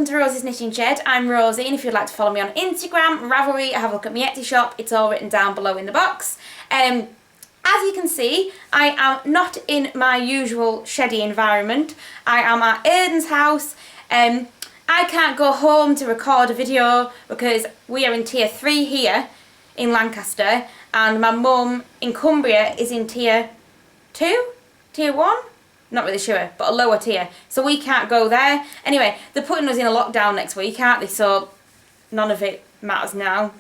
welcome to Rosie's Knitting Shed. I'm Rosie, and if you'd like to follow me on Instagram, Ravelry, have a look at my Etsy shop, it's all written down below in the box. As you can see, I am not in my usual sheddy environment. I am at Aiden's house. I can't go home to record a video because we are in tier 3 here in Lancaster, and my mum in Cumbria is in tier 2? Tier 1? Not really sure, but a lower tier. So we can't go there. Anyway, they're putting us in a lockdown next week, aren't they? So none of it matters now.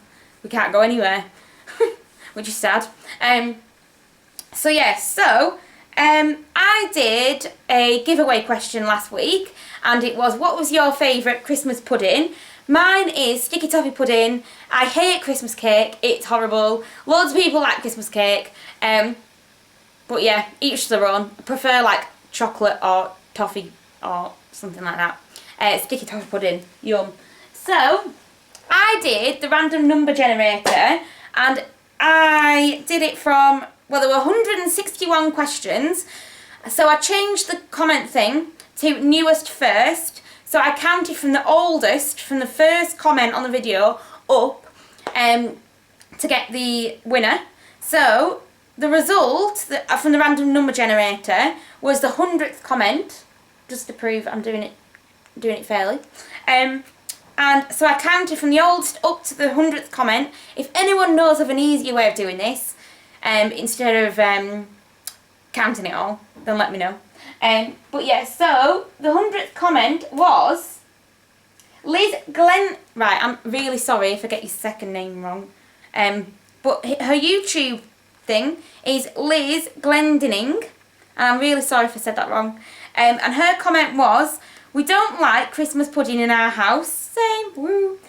We can't go anywhere, which is sad. So yeah, I did a giveaway question last week, and it was, what was your favourite Christmas pudding? Mine is sticky toffee pudding. I hate Christmas cake. It's horrible. Loads of people like Christmas cake. But yeah, each their own. I prefer like chocolate or toffee or something like that. Sticky toffee pudding, yum. So I did the random number generator, and I did it from, well, there were 161 questions, so I changed the comment thing to newest first. So I counted from the oldest, from the first comment on the video up, to get the winner. So the result from the random number generator was the 100th comment, just to prove I'm doing it fairly. And so I counted from the oldest up to the 100th comment. If anyone knows of an easier way of doing this, instead of counting it all, then let me know. But yeah, so the 100th comment was Liz Glenn. Right, I'm really sorry if I get your second name wrong. But her YouTube thing is Liz Glendinning, and I'm really sorry if I said that wrong. And her comment was, we don't like Christmas pudding in our house. Same, woo.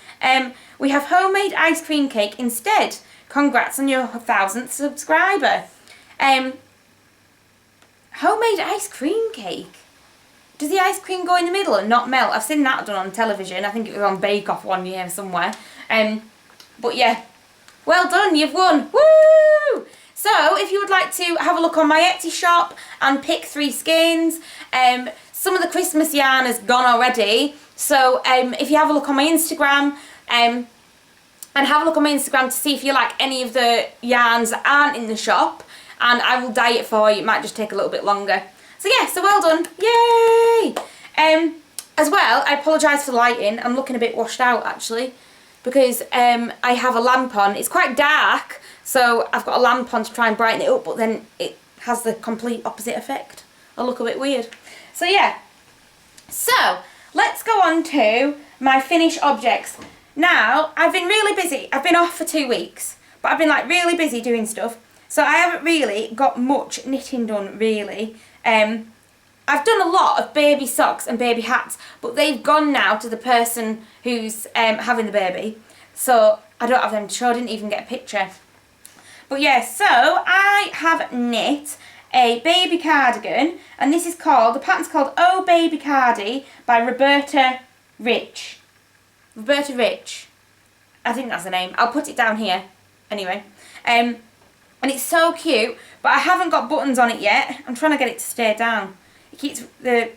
We have homemade ice cream cake instead. Congrats on your 1000th subscriber. Homemade ice cream cake. Does the ice cream go in the middle and not melt? I've seen that done on television. I think it was on Bake Off one year somewhere. But yeah, well done, you've won. Woo! So if you would like to have a look on my Etsy shop and pick 3 skeins, some of the Christmas yarn has gone already. So if you have a look on my Instagram, and have a look on my Instagram to see if you like any of the yarns that aren't in the shop, and I will dye it for you. It might just take a little bit longer. So yeah, so well done. Yay! As well, I apologise for the lighting. I'm looking a bit washed out actually, because I have a lamp on. It's quite dark, so I've got a lamp on to try and brighten it up, but then it has the complete opposite effect. I look a bit weird. So yeah. So let's go on to my finished objects. Now, I've been really busy. I've been off for 2 weeks, but I've been like really busy doing stuff. So I haven't really got much knitting done, really. I've done a lot of baby socks and baby hats, but they've gone now to the person who's having the baby. So I don't have them to show. I didn't even get a picture. But yeah, so I have knit a baby cardigan, and this is called, the pattern's called Oh Baby Cardi by Roberta Rich. Roberta Rich. I think that's the name. I'll put it down here. Anyway. And it's so cute, but I haven't got buttons on it yet. I'm trying to get it to stay down. It keeps, the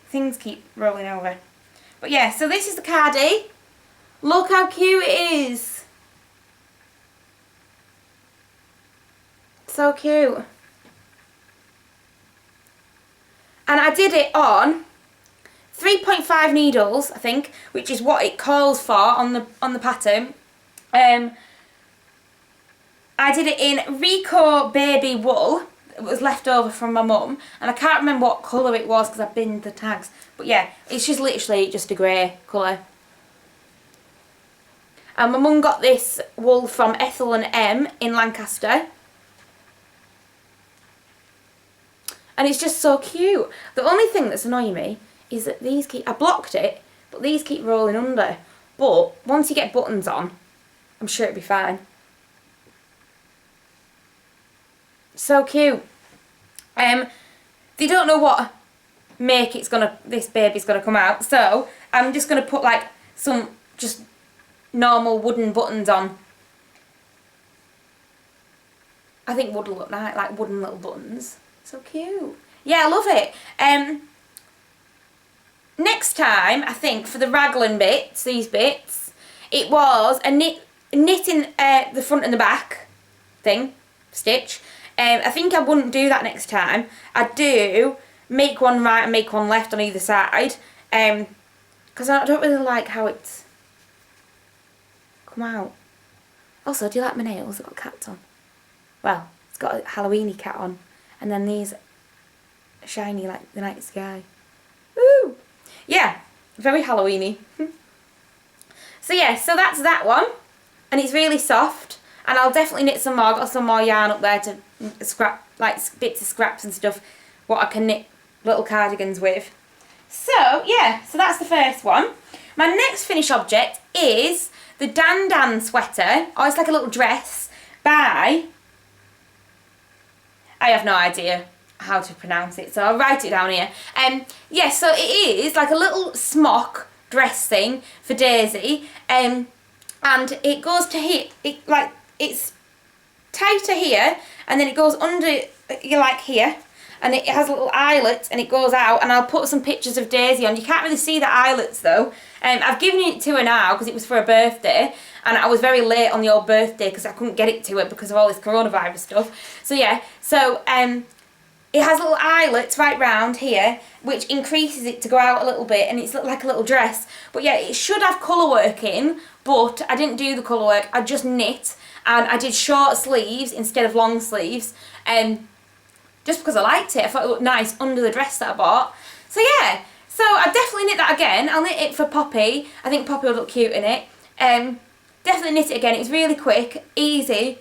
things keep rolling over. But yeah, so this is the cardi. Look how cute it is. So cute. And I did it on 3.5 needles, I think, which is what it calls for on the pattern. I did it in Rico baby wool. It was left over from my mum, and I can't remember what colour it was because I binned the tags. But yeah, it's just literally just a grey colour. And my mum got this wool from Ethel and M in Lancaster. And it's just so cute. The only thing that's annoying me is that these keep, I blocked it, but these keep rolling under. But once you get buttons on, I'm sure it'll be fine. So cute. They don't know what make this baby's gonna come out, so I'm just gonna put like some just normal wooden buttons on. I think wood look nice, like wooden little buttons. So cute. Yeah, I love it. next time, I think, for the raglan bits, these bits, it was a knitting the front and the back thing, stitch. I think I wouldn't do that next time. I'd do make one right and make one left on either side. Because I don't really like how it's come out. Also, do you like my nails? I've got cats on. Well, it's got a Halloweeny cat on. And then these shiny like the night sky. Woo! Yeah, very Halloweeny. So yeah, so that's that one. And it's really soft. And I'll definitely knit some more. I've got some more yarn up there to scrap, like bits of scraps and stuff, what I can knit little cardigans with. So yeah, so that's the first one. My next finished object is the Dan Dan sweater. Oh, it's like a little dress by, I have no idea how to pronounce it, so I'll write it down here. Yeah, so it is like a little smock dress thing for Daisy, and it goes to here, it's tighter here, and then it goes under, like here, and it has little eyelets, and it goes out, and I'll put some pictures of Daisy on. You can't really see the eyelets though. I've given it to her now because it was for her birthday, and I was very late on the old birthday because I couldn't get it to her because of all this coronavirus stuff. So yeah, so it has little eyelets right round here, which increases it to go out a little bit, and it's like a little dress. But yeah, it should have colour work in, but I didn't do the colour work. I just knit, and I did short sleeves instead of long sleeves, just because I liked it. I thought it looked nice under the dress that I bought. So yeah, so I definitely knit that again. I'll knit it for Poppy. I think Poppy will look cute in it. Definitely knit it again. It was really quick, easy,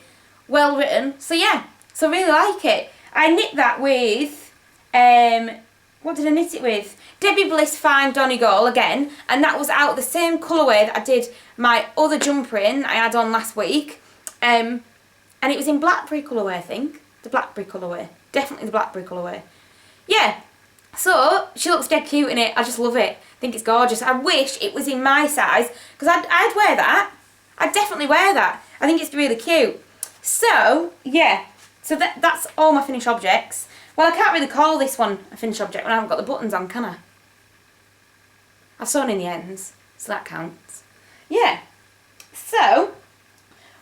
well written. So yeah, so I really like it. I knit that with, what did I knit it with? Debbie Bliss Fine Donegal again, and that was out the same colourway that I did my other jumper in I had on last week. And it was in blackberry colourway, I think. The blackberry colourway. Definitely the blackberry colourway. Yeah, so she looks dead cute in it. I just love it. I think it's gorgeous. I wish it was in my size, because I'd wear that. I'd definitely wear that. I think it's really cute. So, yeah. So that's all my finished objects. Well, I can't really call this one a finished object when I haven't got the buttons on, can I? I've sewn in the ends, so that counts. Yeah. So,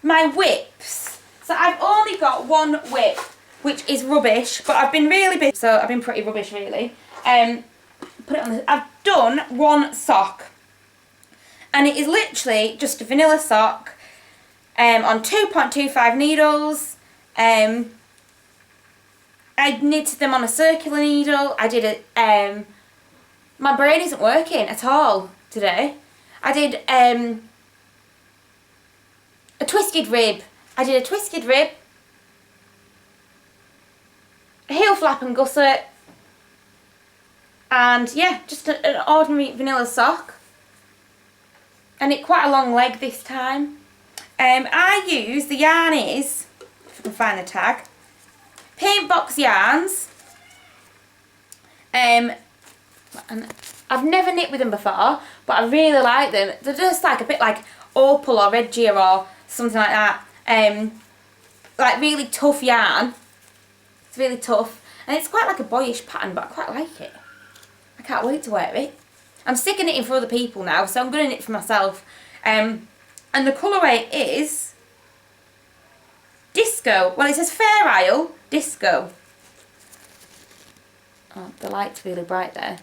my whips. So I've only got one whip, which is rubbish, but I've been really busy, so I've been pretty rubbish really. Put it on this. I've done one sock, and it is literally just a vanilla sock on 2.25 needles. I knitted them on a circular needle. I did it, my brain isn't working at all today. I did a twisted rib. I did a twisted rib, a heel flap and gusset, and yeah, just an ordinary vanilla sock. And it's quite a long leg this time. I use, the yarn is, if I can find the tag, Paint Box yarns. And I've never knit with them before, but I really like them. They're just like a bit like Opal or Red Gear or something like that. Like really tough yarn. It's really tough, and it's quite like a boyish pattern, but I quite like it. I can't wait to wear it. I'm sick of knitting for other people now, so I'm going to knit for myself. And the colourway is Disco. Well, it says Fair Isle Disco. Oh, the light's really bright there.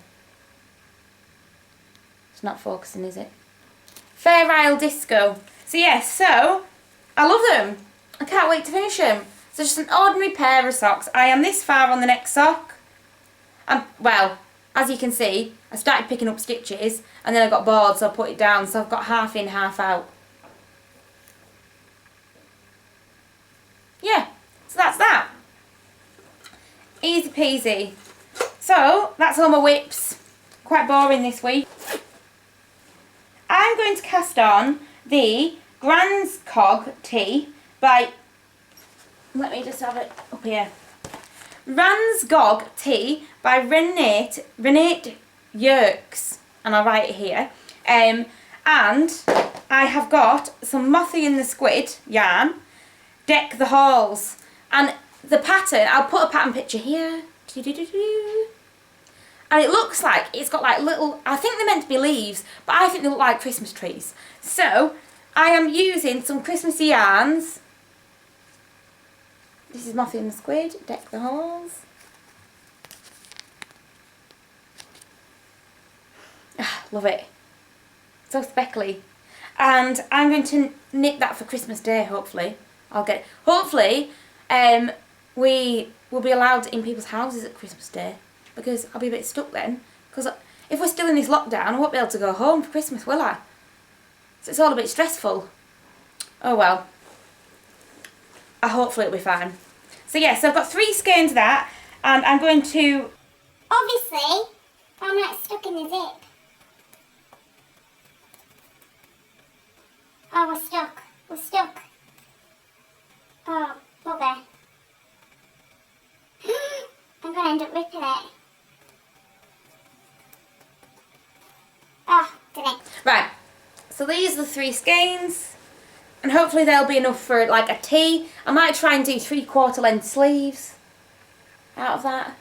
It's not focusing, is it? Fair Isle Disco. So yeah, so I love them. I can't wait to finish them. So just an ordinary pair of socks. I am this far on the next sock. Well, as you can see, I started picking up stitches and then I got bored, so I put it down. So I've got half in, half out. Yeah, so that's that. Easy peasy. So that's all my whips. Quite boring this week. I'm going to cast on the Grand's Cog tee by, let me just have it up here. Ransgog Tea by Renate Yerkes, and I'll write it here. And I have got some Mothie and the Squid yarn, Deck the Halls, and the pattern, I'll put a pattern picture here. And it looks like it's got like little, I think they're meant to be leaves, but I think they look like Christmas trees. So I am using some Christmassy yarns. This is Mothie and the Squid, Deck the Halls. Love it. So speckly. And I'm going to knit that for Christmas Day, hopefully. Hopefully, we will be allowed in people's houses at Christmas Day, because I'll be a bit stuck then. Because if we're still in this lockdown, I won't be able to go home for Christmas, will I? So it's all a bit stressful. Oh well. Hopefully it'll be fine. So yeah, so I've got 3 skeins of that, and I'm going to... Obviously, I'm not stuck in the zip. Oh, we're stuck. We're stuck. Oh, bugger. I'm going to end up ripping it. Oh, did it. Right, so these are the 3 skeins, and hopefully they'll be enough for like a tee. I might try and do 3/4 length sleeves out of that.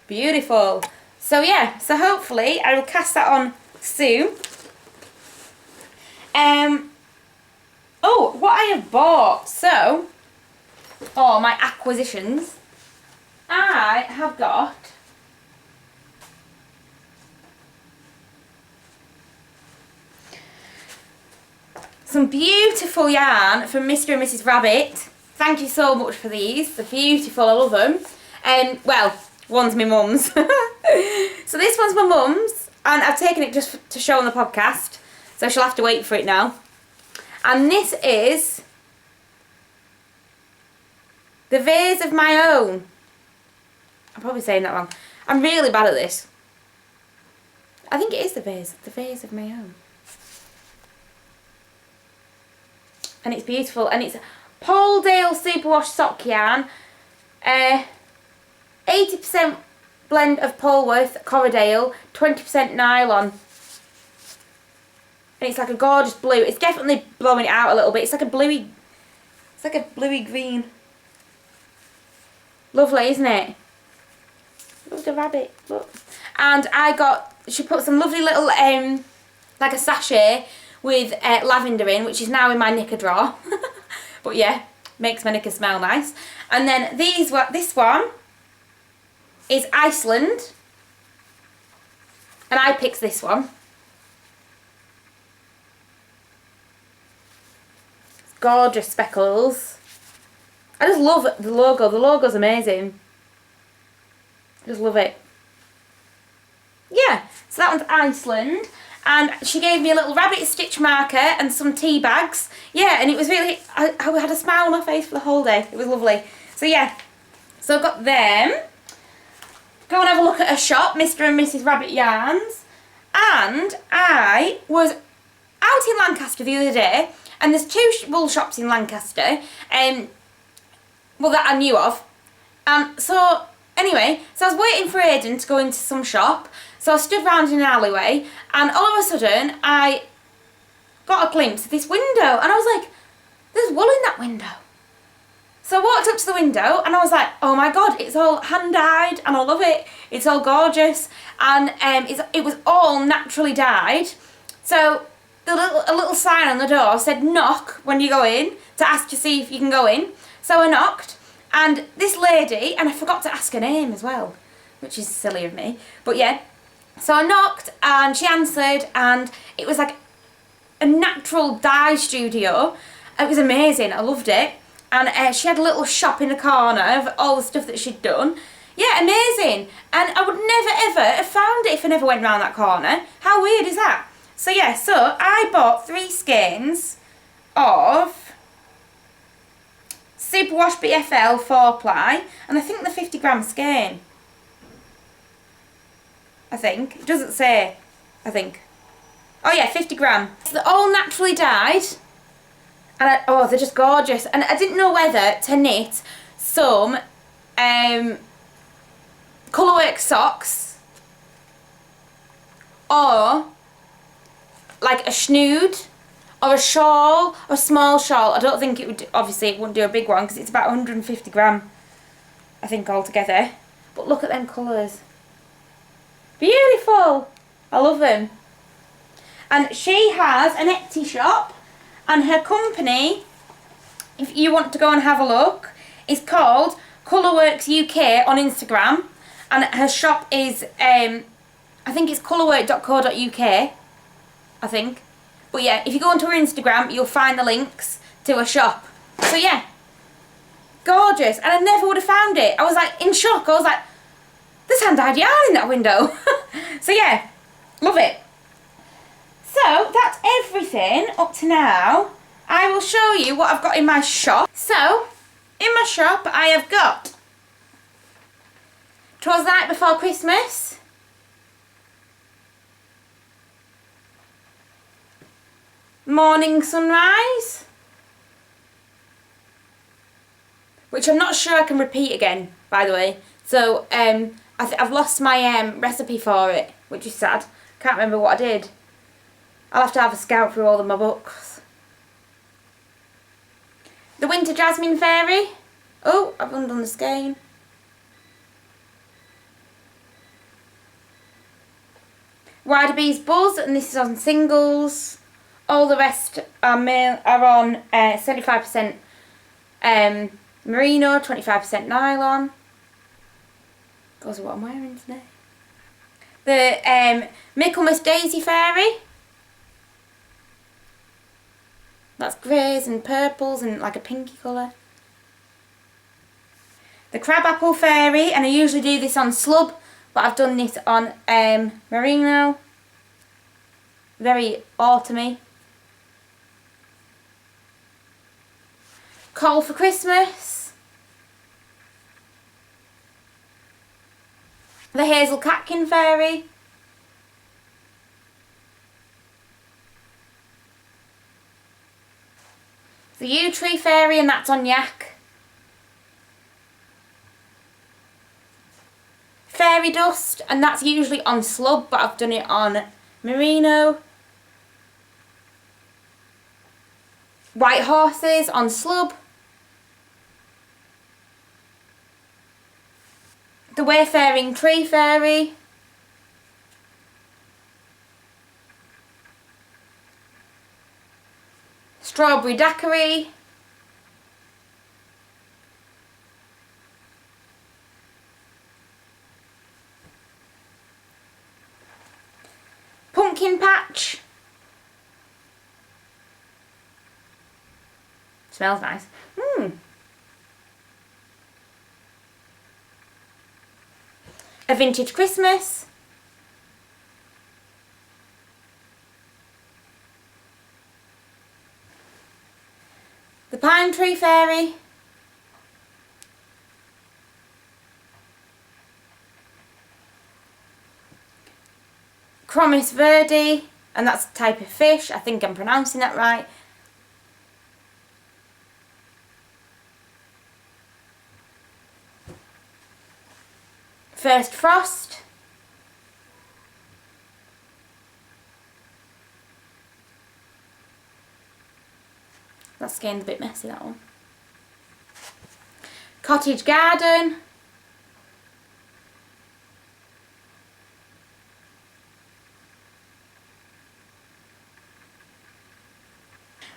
Beautiful. So yeah, so hopefully I will cast that on soon. Oh, what I have bought, so, my acquisitions, I have got some beautiful yarn from Mr. and Mrs. Rabbit. Thank you so much for these. They're beautiful, I love them. Well, one's my mum's. So this one's my mum's, and I've taken it just to show on the podcast, so she'll have to wait for it now. And this is the vase of my own. I'm probably saying that wrong. I'm really bad at this. I think it is the vase of my own. And it's beautiful, and it's Pauldale Superwash sock yarn, 80% blend of Polworth Corriedale, 20% nylon. And it's like a gorgeous blue. It's definitely blowing it out a little bit. It's like a bluey green. Lovely, isn't it? Look at the rabbit, look. And she put some lovely little, like a sachet with lavender in, which is now in my knicker drawer. But yeah, makes my knickers smell nice. And then this one is Iceland. And I picked this one. Gorgeous speckles. I just love the logo. The logo's amazing. I just love it. Yeah, so that one's Iceland. And she gave me a little rabbit stitch marker and some tea bags. Yeah, and it was really, I had a smile on my face for the whole day. It was lovely. So yeah, so I've got them. Go and have a look at her shop, Mr. and Mrs. Rabbit Yarns. And I was out in Lancaster the other day, and there's 2 wool shops in Lancaster, well, that I knew of. So anyway, so I was waiting for Aidan to go into some shop, so I stood round in an alleyway, and all of a sudden I got a glimpse of this window, and I was like, there's wool in that window. So I walked up to the window, and I was like, oh my god, it's all hand-dyed, and I love it. It's all gorgeous, and it was all naturally dyed. So a little sign on the door said knock when you go in, to ask to see if you can go in. So I knocked, and this lady, and I forgot to ask her name as well, which is silly of me, but yeah. So I knocked, and she answered, and it was like a natural dye studio. It was amazing, I loved it. And she had a little shop in the corner of all the stuff that she'd done. Yeah, amazing. And I would never ever have found it if I never went round that corner. How weird is that? So yeah, so I bought 3 skeins of Superwash BFL 4-ply, and I think the 50-gram skein. I think. It doesn't say, I think. Oh yeah, 50 gram. So they're all naturally dyed. And they're just gorgeous. And I didn't know whether to knit some colourwork socks or like a snood or a shawl or a small shawl. I don't think it would, obviously it wouldn't do a big one because it's about 150 gram I think altogether. But look at them colours. Beautiful. I love them. And she has an Etsy shop, and her company, if you want to go and have a look, is called Colourworks UK on Instagram, and her shop is I think it's colourwork.co.uk, I think. But yeah, if you go onto her Instagram, you'll find the links to her shop. So yeah, gorgeous. And I never would have found it. I was like in shock. I was like, there's hand-dyed yarn in that window. So yeah, love it. So that's everything up to now. I will show you what I've got in my shop. So, in my shop I have got 'Twas the Night Before Christmas, Morning Sunrise, which I'm not sure I can repeat again, by the way. So I've lost my recipe for it, which is sad. Can't remember what I did. I'll have to have a scout through all of my books. The Winter Jasmine Fairy. Oh, I've undone the skein. Wider Bees Buzz, and this is on singles. All the rest are on 75% merino, 25% nylon. Goes with what I'm wearing today. The Michaelmas Daisy Fairy. That's greys and purples and like a pinky colour. The Crabapple Fairy, and I usually do this on slub, but I've done this on merino. Very autumny. Call for Christmas. The Hazel Catkin Fairy. The Yew Tree Fairy, and that's on yak. Fairy Dust, and that's usually on slub, but I've done it on merino. White Horses on slub. The Wayfaring Tree Fairy. Strawberry Daiquiri. Pumpkin Patch. Smells nice. A Vintage Christmas. The Pine Tree Fairy. Chromis Verde, and that's a type of fish. I think I'm pronouncing that right. First Frost. That skein's a bit messy, that one. Cottage Garden.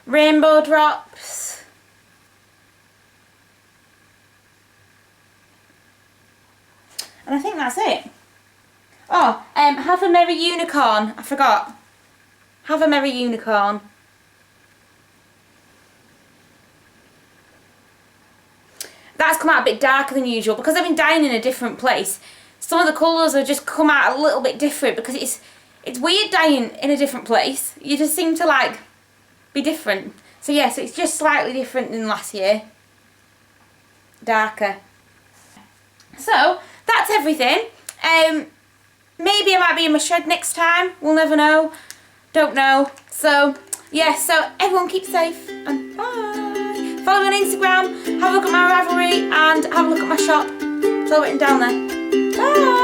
Rainbow Drops. And I think that's it. Oh, Have a Merry Unicorn. I forgot. Have a Merry Unicorn. That's come out a bit darker than usual because I've been dyeing in a different place. Some of the colours have just come out a little bit different because it's weird dyeing in a different place. You just seem to like be different. So yes, it's just slightly different than last year. Darker. So that's everything. Maybe I might be in my shed next time. We'll never know. Don't know. So yeah, so everyone keep safe and bye. Follow me on Instagram, have a look at my Ravelry, and have a look at my shop. It's all written down there. Bye!